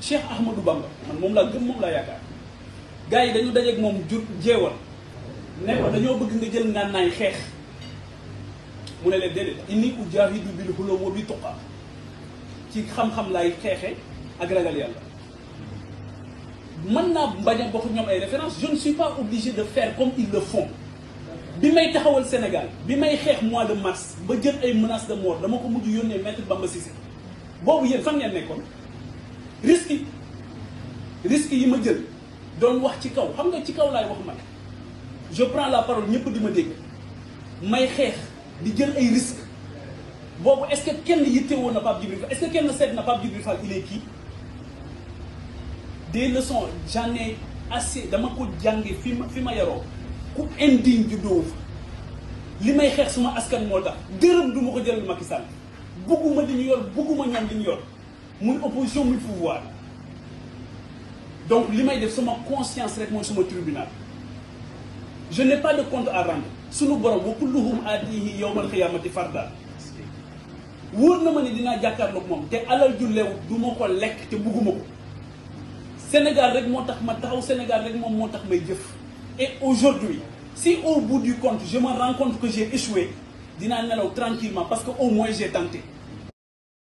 Cheikh Ahmadou Bamba man moom laa gëm moom laa yaakaar gars yi dañu dajeeg moom jur jeewal ne ko dañoo bëgg nga jël ngànnaay xeex mu ne leen déedéet inni ujaahidu bil hulum wa bi tuqa ci xam-xam laay xeexe ak ragal yàlla. mën naa bañ a bokk ñoom ay références je ne suis pas obligé de faire comme ils le font bi may taxawal Sénégal bi may xeex mois de mars ba jël ay menaces de mort dama ko mujj yónnee maître Bamba Cissé boobu yéen fan ngeen nekkoon risque yi ma jël doon wax ci kaw xam nga ci kaw laay wax man je prends la parole ñëpp di ma dégg may xeex di jël ay risques boobu est-ce que kenn yittewoo na Pape Djibril Fall est-ce que kenn seet na Pape Djibril Fall il est qui des leçons j'en ai assez dama ko jànge fi ma yaroo ku indigne juddoo fa li may xeex suma askan moo tax dërëm du ma ko jëlal Macky Sall bugguma li ñu yor bugguma ñoom li ñu yor muy opposition muy pouvoir donc li may def sama conscience rek mooy suma tribunal je n'ai pas de compte à rendre sunu borom wa kulluhum aatihi yawmal xiyaamati farda wóor na ma ne dinaa jàkkaarloog moom te alal ju leew du ma ko lekk te bugguma ko Sénégal rek moo tax ma taxaw Sénégal rek moom moo tax may jëf et aujourd'hui si au bout du compte je me rends compte que j'ai échoué dinaa nelaw tranquillement parce que au moins j'ai tenté